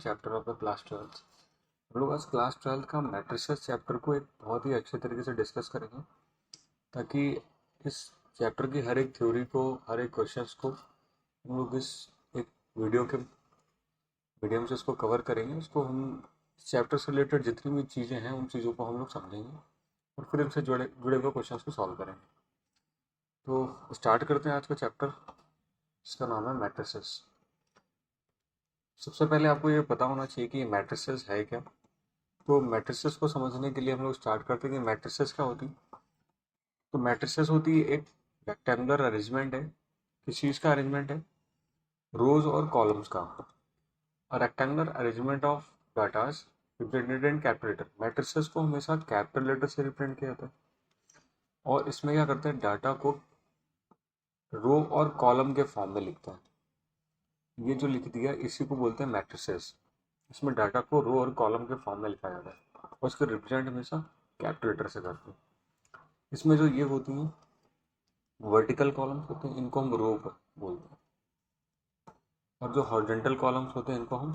Second chapter of the class 12th। हम लोग आज क्लास 12th का मैट्रिसेस चैप्टर को एक बहुत ही अच्छे तरीके से डिस्कस करेंगे, ताकि इस चैप्टर की हर एक थ्योरी को, हर एक क्वेश्चंस को हम लोग इस एक वीडियो के मीडियम से इसको कवर करेंगे। उसको हम चैप्टर से रिलेटेड जितनी भी चीज़ें हैं उन चीज़ों को हम लोग समझेंगे और फिर उनसे जुड़े जुड़े हुए क्वेश्चंस को सॉल्व करेंगे। तो स्टार्ट करते हैं आज का चैप्टर, जिसका नाम है मैट्रिसेस। सबसे पहले आपको ये पता होना चाहिए कि मैट्रिसेस है क्या। तो मैट्रिसेस को समझने के लिए हम लोग स्टार्ट करते हैं कि मैट्रिसेस क्या होती है। तो मैट्रिसेस होती है एक रेक्टेंगुलर अरेंजमेंट है। किस चीज़ का अरेंजमेंट है? रोज और कॉलम्स का। Rectangular arrangement of datas represented in capital letter. Matrices को हमेशा कैपिटल लेटर से रिप्रेजेंट किया जाता है और इसमें क्या करते हैं, डाटा को रो और कॉलम के फॉर्म में लिखता है। ये जो लिख दिया इसी को बोलते हैं मैट्रिसेस। इसमें डाटा को रो और कॉलम के फॉर्म में लिखा जाता है और इसको रिप्रेजेंट हमेशा कैपिटल लेटर से करते हैं। इसमें जो ये होती हैं वर्टिकल कॉलम्स होते हैं, इनको हम रो बोलते हैं, और जो हॉरिजॉन्टल कॉलम्स होते हैं इनको हम,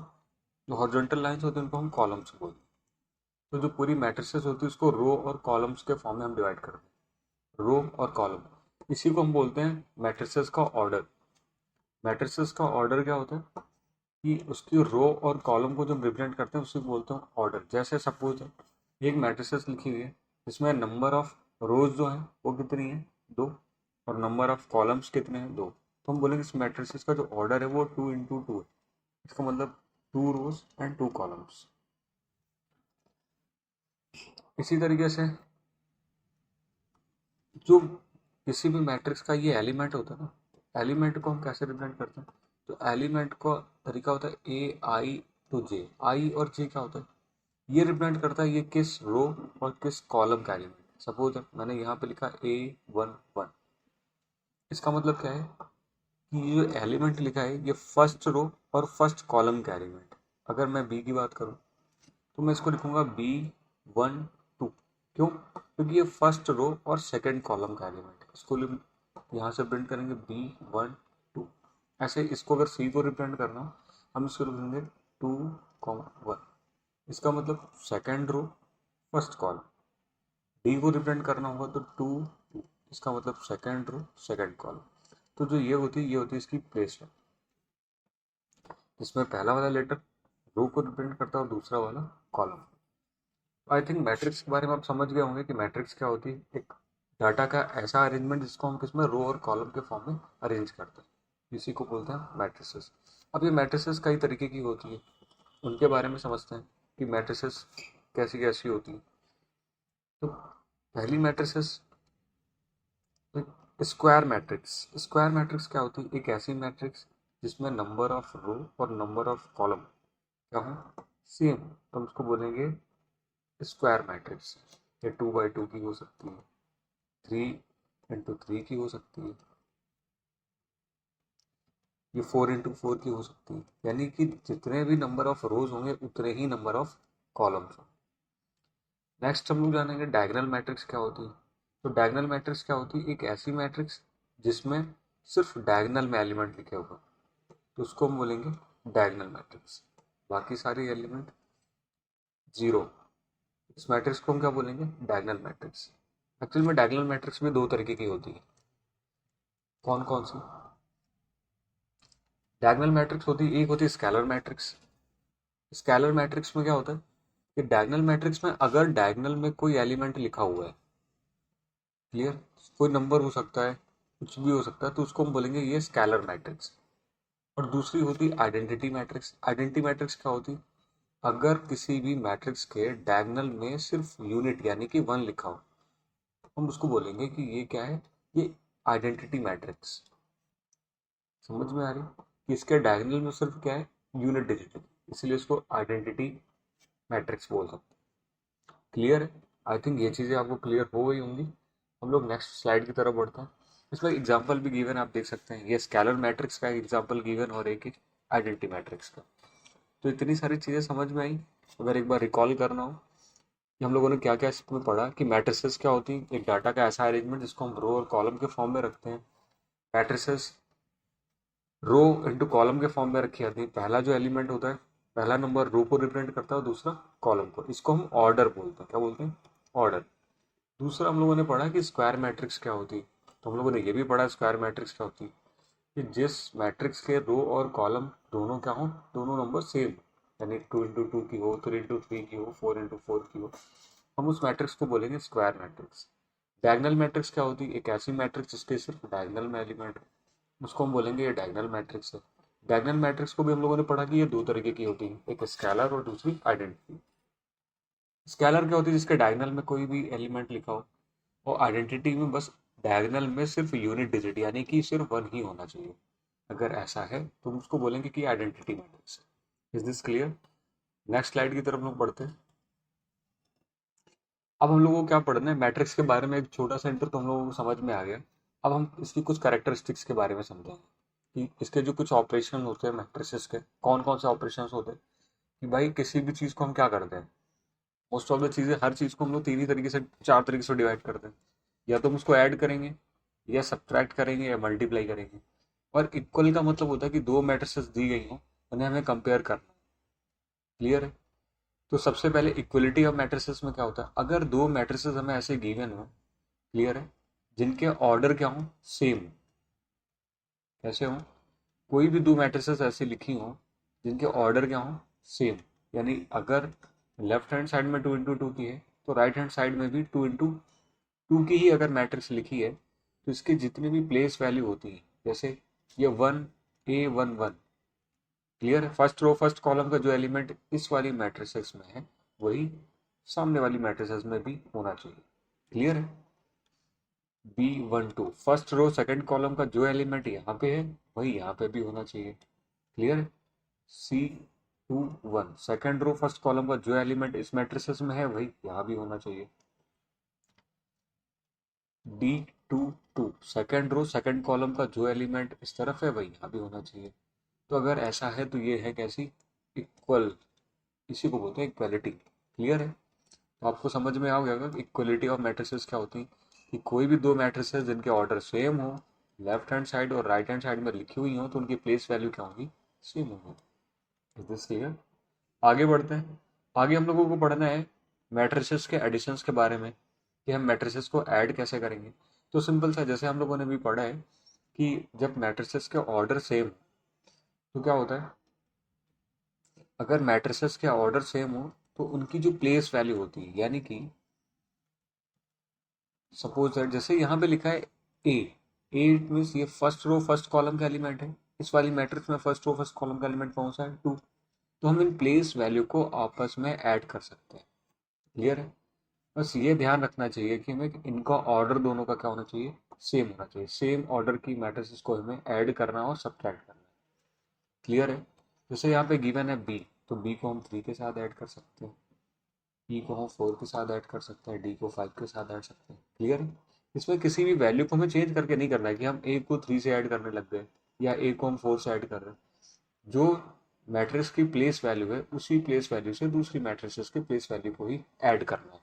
जो हॉरिजॉन्टल लाइंस होते हैं इनको हम कॉलम्स बोलते हैं। तो जो पूरी मैट्रिसेस होती है उसको रो और कॉलम्स के फॉर्म में हम डिवाइड करते हैं, रो और कॉलम। इसी को हम बोलते हैं मैट्रिसेस का ऑर्डर। मैट्रिसेस का ऑर्डर क्या होता है कि उसकी रो और कॉलम को जो हम रिप्रेजेंट करते हैं उसी को बोलते हैं ऑर्डर। जैसे सपोज है एक मैट्रिसेस लिखी हुई है, जिसमें नंबर ऑफ रोज जो है वो कितनी है, 2, और नंबर ऑफ कॉलम्स कितने हैं, 2। तो हम बोलेंगे इस मैट्रिसेस का जो ऑर्डर है वो 2 × 2 है। इसका मतलब 2 रोज एंड 2 कॉलम्स। इसी तरीके से जो किसी भी मैट्रिक्स का ये एलिमेंट होता है ना, एलिमेंट को हम कैसे रिप्रेजेंट करते हैं? तो एलिमेंट का तरीका होता है ए आई टू जे। आई और जे क्या होता है, ये रिप्रेजेंट करता है ये किस रो और किस कॉलम का एलिमेंट। सपोज मैंने यहाँ पे लिखा A11। इसका मतलब क्या है कि ये जो एलिमेंट लिखा है ये फर्स्ट रो और फर्स्ट कॉलम का एलिमेंट। अगर मैं बी की बात करूँ तो मैं इसको लिखूंगा B12। क्यों? क्योंकि ये फर्स्ट रो और सेकंड कॉलम का एलिमेंट है। इसको यहाँ से प्रिंट करेंगे B12। ऐसे इसको अगर सी को रिप्रेजेंट करना हो हम इसको लिखेंगे 2, 1। इसका मतलब second row first column. D को रिप्रेजेंट करना होगा तो 2, इसका मतलब सेकंड रो सेकंड कॉलम। तो जो ये होती है इसकी प्लेसमेंट, जिसमें पहला वाला लेटर रो को रिप्रेजेंट करता है और दूसरा वाला कॉलम। आई थिंक मैट्रिक्स के बारे में आप समझ गए होंगे कि मैट्रिक्स क्या होती है, एक डाटा का ऐसा अरेंजमेंट जिसको हम किसमें रो और कॉलम के फॉर्म में अरेंज करते हैं। इसी को बोलते हैं मैट्रिसेस। अब ये मैट्रिसेस कई तरीके की होती है, उनके बारे में समझते हैं कि मैट्रिसेस कैसी कैसी होती है। तो पहली matrices square matrix. Square matrix क्या होती है? एक ऐसी मैट्रिक्स जिसमें नंबर ऑफ रो और नंबर ऑफ कॉलम क्या हो, सेम। तो हम उसको बोलेंगे स्क्वायर मैट्रिक्स। ये 2 × 2 की हो सकती है, 3 × 3 की हो सकती है, ये 4 × 4 की हो सकती है। यानी कि जितने भी नंबर ऑफ रोज होंगे उतने ही नंबर ऑफ कॉलम्स होंगे। नेक्स्ट हम लोग जानेंगे डायगोनल मैट्रिक्स क्या होती है। तो डायगोनल मैट्रिक्स क्या होती है? एक ऐसी मैट्रिक्स जिसमें सिर्फ डायगोनल में एलिमेंट लिखे होगा, तो उसको हम बोलेंगे डायगोनल मैट्रिक्स। बाकी सारे एलिमेंट जीरो, इस मैट्रिक्स को हम क्या बोलेंगे? Diagonal matrix. एक्चुअली में डायगोनल मैट्रिक्स में 2 तरीके की होती है। कौन कौन सी? डायगोनल मैट्रिक्स होती है, एक होती है स्केलर मैट्रिक्स। स्केलर मैट्रिक्स में क्या होता है कि डायगोनल मैट्रिक्स में अगर डायगोनल में कोई एलिमेंट लिखा हुआ है, क्लियर, कोई नंबर हो सकता है, कुछ भी हो सकता है, तो उसको हम बोलेंगे ये स्केलर मैट्रिक्स। और दूसरी होती है आइडेंटिटी मैट्रिक्स। आइडेंटिटी मैट्रिक्स क्या होती है? अगर किसी भी मैट्रिक्स के डायगोनल में सिर्फ यूनिट यानी कि 1 लिखा हो, हम उसको बोलेंगे कि ये क्या है, ये आइडेंटिटी मैट्रिक्स। समझ में आ रही कि इसके डायगोनल में सिर्फ क्या है, यूनिट डिजिट है, इसलिए इसको आइडेंटिटी मैट्रिक्स बोल सकते हैं। क्लियर है? आई थिंक ये चीज़ें आपको क्लियर हो गई होंगी। हम लोग नेक्स्ट स्लाइड की तरफ बढ़ते हैं। इसमें एग्जाम्पल भी गिवन आप देख सकते हैं, ये स्केलर मैट्रिक्स का एग्जाम्पल गिवन और एक आइडेंटिटी मैट्रिक्स का। तो इतनी सारी चीज़ें समझ में आई। अगर एक बार रिकॉल करना हो कि हम लोगों ने क्या क्या इसमें पढ़ा कि मैट्रिसेस क्या होती है, एक डाटा का ऐसा अरेंजमेंट जिसको हम रो और कॉलम के फॉर्म में रखते हैं। मैट्रिसेस रो इंटू कॉलम के फॉर्म में रखी जाती है। पहला जो एलिमेंट होता है पहला नंबर रो को रिप्रेजेंट करता है और दूसरा कॉलम को। इसको हम ऑर्डर बोलते हैं। क्या बोलते हैं? ऑर्डर। दूसरा हम लोगों ने पढ़ा कि स्क्वायर मैट्रिक्स क्या होती है। तो हम लोगों ने ये भी पढ़ा स्क्वायर मैट्रिक्स क्या होती है, कि जिस मैट्रिक्स के रो और कॉलम दोनों क्या हो, दोनों नंबर सेम, यानी 2 into 2 की हो, 3 into 3 की हो, 4 into 4 की हो, हम उस मैट्रिक्स को बोलेंगे स्क्वायर मैट्रिक्स। डायगोनल मैट्रिक्स क्या होती है? एक ऐसी मैट्रिक्स जिसके सिर्फ डायगोनल में एलिमेंट है, उसको हम बोलेंगे ये डायगोनल मैट्रिक्स है। डायगोनल मैट्रिक्स को भी हम लोगों ने पढ़ा कि ये दो तरीके की होती है, एक स्केलर और दूसरी आइडेंटिटी। स्केलर क्या होती है? जिसके डायगोनल में कोई भी एलिमेंट लिखा हो, और आइडेंटिटी में बस डायगोनल में सिर्फ यूनिट डिजिट यानी कि सिर्फ वन ही होना चाहिए। अगर ऐसा है तो हम उसको बोलेंगे कि आइडेंटिटी मैट्रिक्स है। Is this clear? Next slide की तरफ हम लोग बढ़ते हैं। अब हम लोगों को क्या पढ़ना है, मैट्रिक्स के बारे में एक छोटा सा इंटर तो हम लोगों को समझ में आ गया। अब हम इसकी कुछ कैरेक्टरिस्टिक्स के बारे में समझेंगे कि इसके जो कुछ ऑपरेशन होते हैं मैट्रिसेस के, कौन कौन से ऑपरेशन होते हैं। कि भाई किसी भी चीज़ को हम क्या करते हैं, मोस्ट ऑफ द चीज़ें, हर चीज़ को हम लोग तीन ही तरीके से, चार तरीके से डिवाइड करते हैं। या तो हम उसको ऐड करेंगे, या सब्ट्रैक्ट करेंगे, या मल्टीप्लाई करेंगे। और इक्वल का मतलब होता है कि दो मैट्रिसेस दी गई हों, उन्हें हमें कंपेयर करना। क्लियर है? तो सबसे पहले इक्वलिटी ऑफ मैट्रिसेस में क्या होता है, अगर दो मैट्रिसेस हमें ऐसे गिवन हो, क्लियर है, जिनके ऑर्डर क्या हो, सेम। कैसे हो? कोई भी दो मैट्रिसेस ऐसी लिखी हो जिनके ऑर्डर क्या हो, सेम। यानी अगर लेफ्ट हैंड साइड में 2 into 2 की है, तो राइट हैंड साइड में भी 2 into 2 की ही अगर मैट्रिक्स लिखी है, तो इसकी जितनी भी प्लेस वैल्यू होती है, जैसे ये 1 A 1 1, क्लियर है, फर्स्ट रो फर्स्ट कॉलम का जो एलिमेंट इस वाली मैट्रिसेस में है, वही सामने वाली मैट्रिसेस में भी होना चाहिए। क्लियर है? B 1 2, first row second column का जो एलिमेंट यहाँ पे है, वही यहाँ पे भी होना चाहिए। क्लियर है? C 2 1, second row first column का जो एलिमेंट इस मैट्रिसेस में है, वही यहाँ भी होना चाहिए। D 2 2, second row second column का जो एलिमेंट इस तरफ है, वही यहाँ भी होना चाहिए। तो अगर ऐसा है तो ये है कैसी? इक्वल। इसी को बोलते हैं इक्वलिटी। क्लियर है? तो आपको समझ में आ गया कि इक्वलिटी ऑफ मैट्रिसेस क्या होती है, कि कोई भी दो मैट्रिसेस जिनके ऑर्डर सेम हो, लेफ्ट हैंड साइड और राइट हैंड साइड में लिखी हुई हो, तो उनकी प्लेस वैल्यू क्या होगी, सेम होगी। Is this clear? आगे बढ़ते हैं। आगे हम लोगों को पढ़ना है मैट्रिसेस के एडिशंस के बारे में, कि हम मैट्रिसेस को ऐड कैसे करेंगे। तो सिंपल सा, जैसे हम लोगों ने भी पढ़ा है कि जब मैट्रिसेस के ऑर्डर सेम, तो क्या होता है, अगर मैट्रिसेस के ऑर्डर सेम हो तो उनकी जो प्लेस वैल्यू होती है, यानी कि सपोज दैट जैसे यहाँ पे लिखा है ए, ए मीन्स ये फर्स्ट रो फर्स्ट कॉलम का एलिमेंट है। इस वाली मैट्रिक्स में फर्स्ट रो फर्स्ट कॉलम का एलिमेंट कौन सा है, 2। तो हम इन प्लेस वैल्यू को आपस में ऐड कर सकते हैं। क्लियर है? बस ये ध्यान रखना चाहिए कि हमें इनका ऑर्डर दोनों का क्या होना चाहिए, सेम होना चाहिए। सेम ऑर्डर की मैट्रिक्स को हमें ऐड करना और सब्ट्रैक्ट करना। क्लियर है? जैसे यहाँ पे गिवन है बी, तो बी को हम 3 के साथ ऐड कर सकते हैं, ई को हम 4 के साथ ऐड कर सकते हैं, डी को 5 के साथ ऐड सकते हैं। क्लियर है? इसमें किसी भी वैल्यू को हमें चेंज करके नहीं करना है कि हम ए को 3 से ऐड करने लग गए, या ए को हम 4 से ऐड कर रहे हैं। जो मैट्रिक्स की प्लेस वैल्यू है, उसी प्लेस वैल्यू से दूसरी मैट्रिक्स की प्लेस वैल्यू को ही ऐड करना है।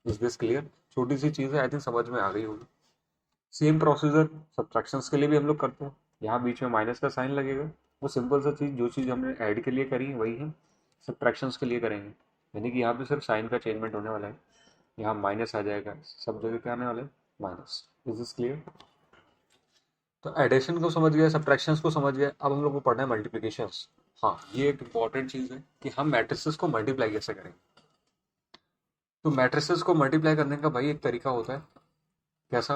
Is this clear? छोटी सी चीज़ है, आई थिंक समझ में आ गई होगी। सेम प्रोसीजर सब्ट्रैक्शंस के लिए भी हम लोग करते हैं। यहाँ बीच में माइनस का साइन लगेगा, वो सिंपल सा चीज़, जो चीज़ हमने ऐड के लिए करी है वही हम सब्ट्रैक्शंस के लिए करेंगे। यानी कि यहाँ पे सिर्फ साइन का चेंजमेंट होने वाला है, यहाँ माइनस आ जाएगा, सब जगह क्या आने वाला है, माइनस। Is this clear? तो एडिशन को समझ गए, सब्ट्रैक्शंस को समझ गए, अब हम लोग को पढ़ना है मल्टीप्लिकेशंस। हाँ, ये एक इंपॉर्टेंट चीज़ है कि हम मैट्रिसेस को मल्टीप्लाई कैसे करेंगे। तो मैट्रिसेस को मल्टीप्लाई करने का भाई एक तरीका होता है, कैसा,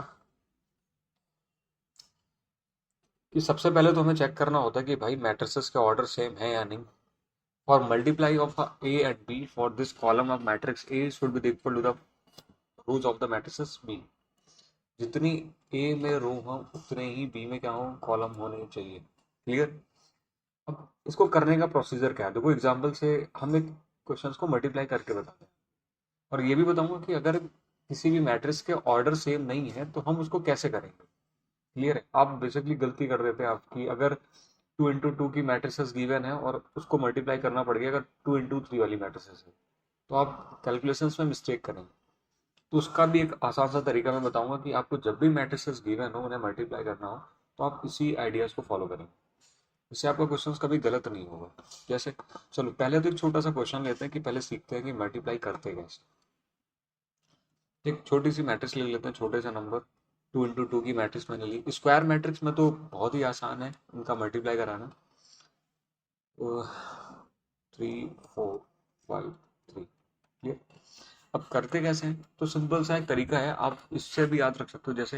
कि सबसे पहले तो हमें चेक करना होता है कि भाई मैट्रिसेस के ऑर्डर सेम है या नहीं। और multiply of A and B for this column of matrix A should be equal to the rows of the matrices B. जितनी ए में रो हो, उतने ही बी में क्या हो, कॉलम होने चाहिए। क्लियर? अब इसको करने का प्रोसीजर क्या है, देखो एग्जाम्पल से हम एक क्वेश्चंस को मल्टीप्लाई करके बताते हैं। और ये भी बताऊंगा कि अगर किसी भी मैट्रिक्स के ऑर्डर सेम नहीं है तो हम उसको कैसे करेंगे। क्लियर है? आप बेसिकली गलती कर देते हैं आपकी, अगर 2 into 2 की मैट्रिसेस गिवन है और उसको मल्टीप्लाई करना पड़ गया अगर 2 into 3 वाली मैट्रिसेस है, तो आप कैलकुलेशंस में मिस्टेक करेंगे। तो उसका भी एक आसान सा तरीका मैं बताऊंगा कि आपको जब भी मैट्रिसेस गिवन हो, उन्हें मल्टीप्लाई करना हो, तो आप इसी आइडियाज को फॉलो करें। इससे आपका क्वेश्चन कभी गलत नहीं होगा। जैसे चलो पहले तो एक छोटा सा क्वेश्चन लेते हैं कि पहले सीखते हैं कि मल्टीप्लाई करते कैसे। एक छोटी सी मैट्रिक्स ले लेते हैं, छोटे सा नंबर 2 × 2 की मैट्रिक्स मैंने ली। स्क्वायर मैट्रिक्स में तो बहुत ही आसान है उनका मल्टीप्लाई कराना। 3 4 5 3। क्लियर। अब करते कैसे हैं, तो सिंपल सा एक तरीका है, आप इससे भी याद रख सकते हो। जैसे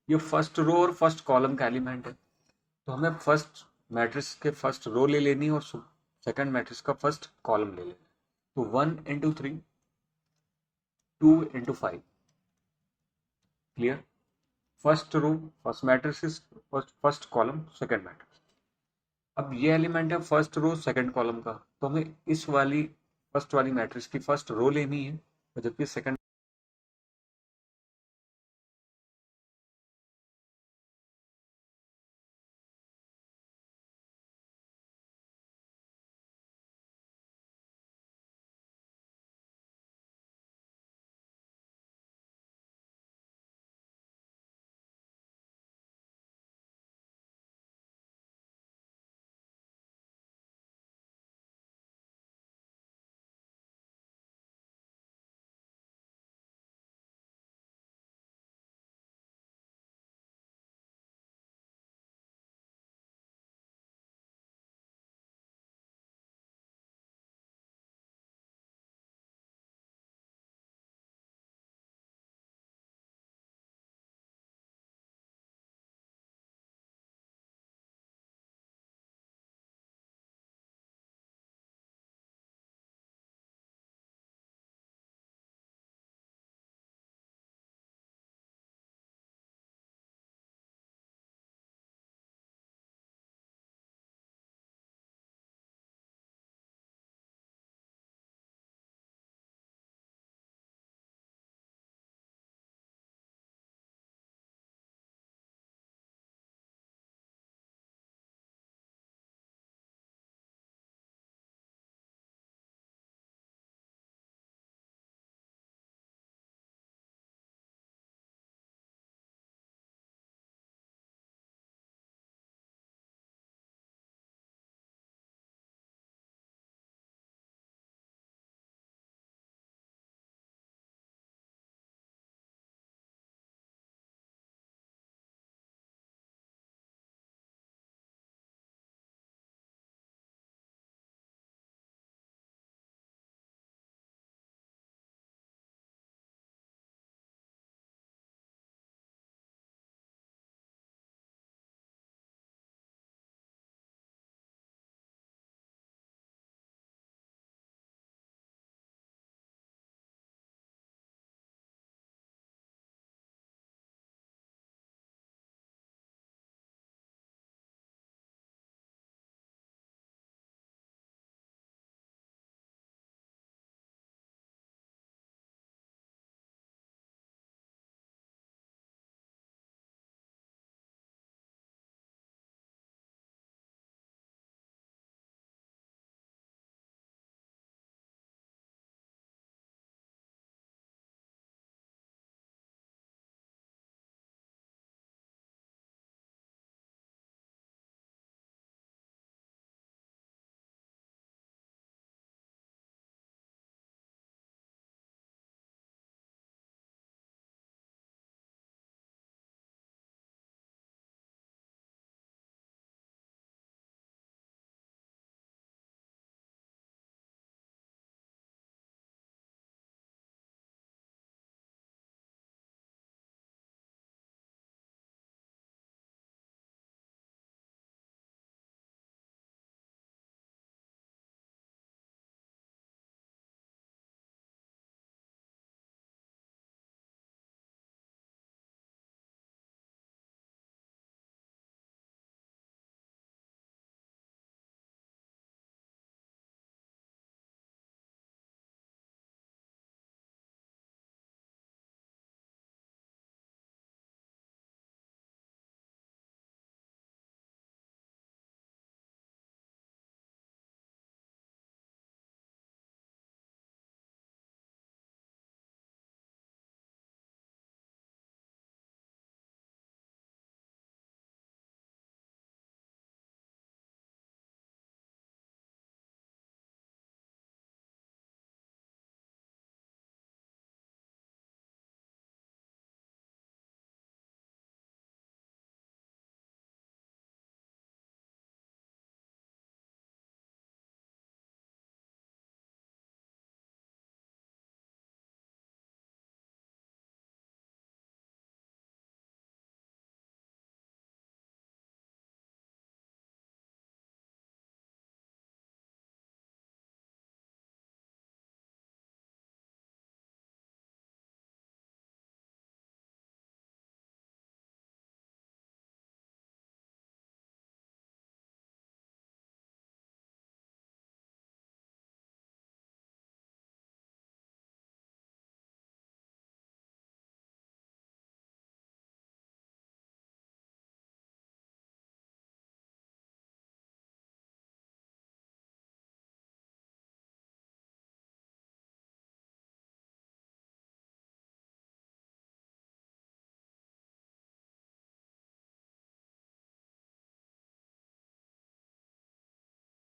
ये फर्स्ट रो और फर्स्ट कॉलम का एलिमेंट है, तो हमें फर्स्ट मैट्रिक्स के फर्स्ट रो ले लेनी है और सेकंड मैट्रिक्स का फर्स्ट कॉलम ले लेना है। तो 1 × 3 2 × 5। Clear. First row first matrix, first column second matrix. अब ये एलिमेंट है फर्स्ट रो सेकंड कॉलम का, तो हमें इस वाली फर्स्ट वाली मैट्रिक्स की फर्स्ट रो लेनी है, और जबकि सेकंड